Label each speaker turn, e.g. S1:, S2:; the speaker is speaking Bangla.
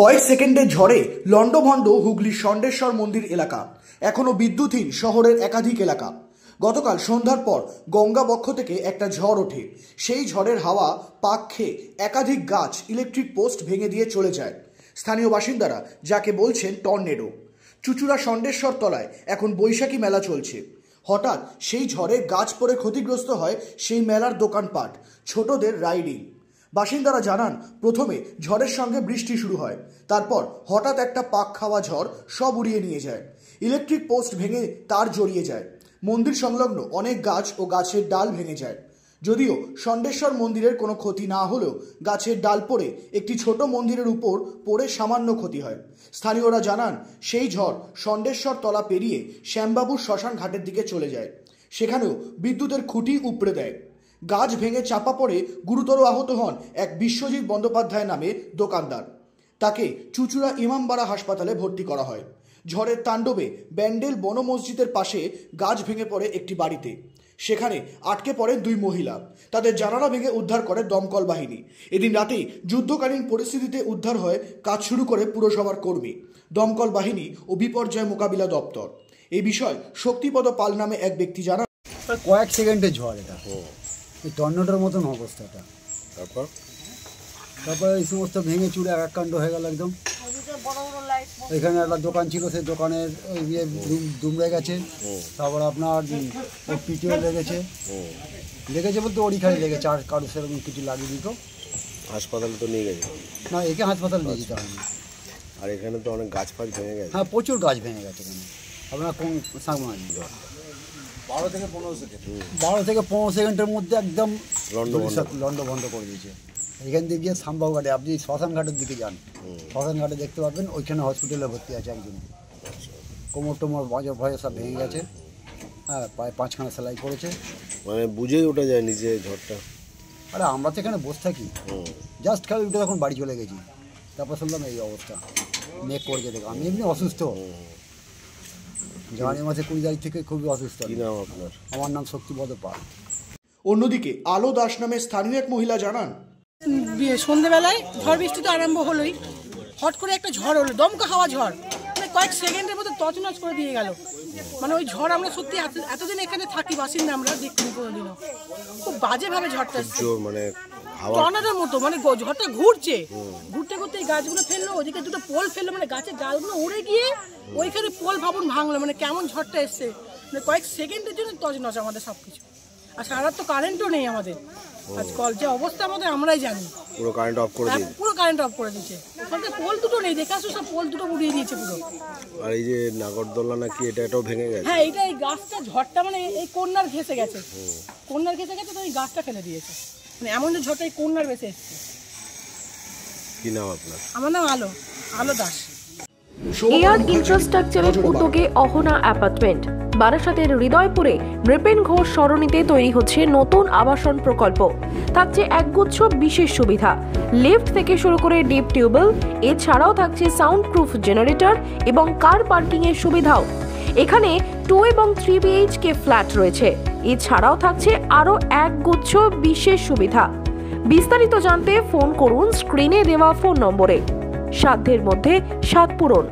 S1: কয়েক সেকেন্ডের ঝড়ে লন্ডভন্ড হুগলির ষণ্ডেশ্বর মন্দির এলাকা, এখনো বিদ্যুৎহীন শহরের একাধিক এলাকা। গতকাল সন্ধ্যার পর গঙ্গা বক্ষ থেকে একটা ঝড় ওঠে। সেই ঝড়ের হাওয়া পাক খেয়ে একাধিক গাছ, ইলেকট্রিক পোস্ট ভেঙে দিয়ে চলে যায়। স্থানীয় বাসিন্দারা যাকে বলছেন টর্নেডো। চুচুড়া ষণ্ডেশ্বর তলায় এখন বৈশাখী মেলা চলছে। হঠাৎ সেই ঝড়ে গাছ পড়ে ক্ষতিগ্রস্ত হয় সেই মেলার দোকানপাট, ছোটদের রাইডিং। বাসিন্দারা জানান, প্রথমে ঝড়ের সঙ্গে বৃষ্টি শুরু হয়, তারপর হঠাৎ একটা পাক খাওয়া ঝড় সব উড়িয়ে নিয়ে যায়। ইলেকট্রিক পোস্ট ভেঙে তার জড়িয়ে যায়। মন্দির সংলগ্ন অনেক গাছ ও গাছের ডাল ভেঙে যায়। যদিও ষণ্ডেশ্বর মন্দিরের কোনো ক্ষতি না হলেও গাছের ডাল পড়ে একটি ছোট মন্দিরের উপর পড়ে সামান্য ক্ষতি হয়। স্থানীয়রা জানান, সেই ঝড় ষণ্ডেশ্বর তলা পেরিয়ে শ্যামবাবুর শ্মশান ঘাটের দিকে চলে যায়। সেখানেও বিদ্যুতের খুঁটি উপড়ে দেয়। গাছ ভেঙে চাপা পড়ে গুরুতর আহত হন এক বিশ্বজিৎ বন্দ্যোপাধ্যায় নামে দোকানদার। তাকে চুচুড়া ইমামবাড়া হাসপাতালে ভর্তি করা হয়। ঝড়ের তাণ্ডবে ব্যান্ডেল বন মসজিদের পাশে গাছ ভেঙে পড়ে একটি বাড়িতে। সেখানে আটকে পড়ে দুই মহিলা। তাদের জানালা ভেঙে উদ্ধার করে দমকল বাহিনী। এদিন রাতেই যুদ্ধকালীন পরিস্থিতিতে উদ্ধার হয় কাজ শুরু করে পুরসভার কর্মী, দমকল বাহিনী ও বিপর্যয় মোকাবিলা দপ্তর। এই বিষয় শক্তিপদ পাল নামে এক ব্যক্তি জানান,
S2: কয়েক সেকেন্ডের ঝড় এটা, এই টর্নেডোর মতন অবস্থাটা। তারপরে এই সমস্ত ভেঙে চুরে একাকাণ্ড হয়ে গেল একদম। এখানে একটা দোকান ছিল, সেই দোকানের ইয়ে দুমড়ে গেছে। তারপর আপনার ওর পিঠেও লেগেছে বলতে ওর এখানে লেগেছে, আর কারো সেরকম কিছু লাগিয়ে দিত।
S3: হাসপাতালে তো নিয়ে গেছে?
S2: না, একে হাসপাতালে নিয়ে যেতে হয়নি।
S3: আর এখানে তো অনেক গাছ ফাছ ভেঙে গেছে।
S2: হ্যাঁ, প্রচুর গাছ ভেঙে গেছে এখানে। আপনার কোন সাংবাদিক 12 থেকে 15 সেকেন্ডের মধ্যে একদম লন্ড বন্ধ করে দিয়েছে। এখান থেকে গিয়ে শ্যামবাবু ঘাটে, আপনি শ্মশান ঘাটের দিকে যান, শ্মশান ঘাটে দেখতে পাবেন, ওইখানে হসপিটালে ভর্তি আছে একজন। কোমর টোমর ভয়ে সব ভেঙে গেছে। হ্যাঁ, প্রায় 5খানা সেলাই করেছে।
S3: মানে বুঝেই ওঠা যায় নিচে ঝড়টা।
S2: আরে আমরা তো এখানে বসে থাকি, জাস্ট খালি উঠে তখন বাড়ি চলে গেছি। তারপর শুনলাম এই অবস্থা, মেঘ করেছে। দেখো, আমি এমনি অসুস্থ, জানুয়ারি মাসে 20 তারিখ থেকে খুবই অসুস্থ।
S3: কি নাম আপনার?
S2: আমার নাম শক্তিপদ পাল।
S1: অন্যদিকে আলো দাস নামে স্থানীয় এক মহিলা জানান,
S4: সন্ধ্যেবেলায় ঝড় বৃষ্টি তো আরম্ভ হলোই, হট করে একটা ঝড় হলো, দমকা হাওয়া ঝড়, মানে কয়েক সেকেন্ডের মধ্যে তছনছ করে দিয়ে গেল। মানে ওই ঝড় আমরা সত্যি এতদিন এখানে থাকি, বাসিন্দা আমরা দেখিনি কোনোদিনও। খুব বাজেভাবে ঝড়টা
S3: মানে
S4: টর্নেডোর মতো, মানে ঝড়টা ঘুরতে ঘুরতে এই গাছগুলো ফেললো, ওদিকে দুটো পোল ফেললো, মানে গাছের ডালগুলো উড়ে গিয়ে ওইখানে পোল ভাবুন ভাঙলো। মানে কেমন ঝড়টা এসছে, মানে কয়েক সেকেন্ডের জন্য তছনছ আমাদের সব কিছু। আর সারা তো কারেন্টও নেই আমাদের, আজ কল যে অবস্থা আমাদের আমরাই জানি।
S3: পুরো কারেন্ট অফ করে দিয়েছে।
S4: পুরো কারেন্ট অফ করে দিয়েছে। ওখানে পোল দুটো নেই, দেখে আসো, সব পোল দুটো উড়িয়ে দিয়েছে পুরো।
S3: আর এই যে নাগরদোলা নাকি এটাও ভেঙে গেছে?
S4: হ্যাঁ, এইটা এই গাছটা ঝড়টা মানে এই কন্যার ঘেসে গেছে, তো এই গাছটা ফেলে দিয়েছে। মানে এমন যে ঝড়টা এই কন্যার বেঁচে এসছে।
S3: কি নাম আপনার?
S4: আমার নাম আলো দাস।
S5: এয়ার ইনফ্রাস্ট্রাকচারের উদ্যোগে অহনা অ্যাপার্টমেন্ট, বারাসাতের হৃদয়পুরে নৃপেন ঘোষ সরণিতে তৈরি হচ্ছে নতুন আবাসন প্রকল্প। থাকছে একগুচ্ছ বিশেষ সুবিধা, লিফট থেকে শুরু করে ডিপ টিউবওয়েল, এছাড়াও থাকছে সাউন্ড প্রুফ জেনারেটর এবং কার পার্কিং এর সুবিধাও। এখানে 2 এবং 3 BHK ফ্ল্যাট রয়েছে। এছাড়াও থাকছে আরো একগুচ্ছ বিশেষ সুবিধা। বিস্তারিত জানতে ফোন করুন স্ক্রিনে দেওয়া ফোন নম্বরে। সাধ্যের মধ্যে স্বাদ পূরণ।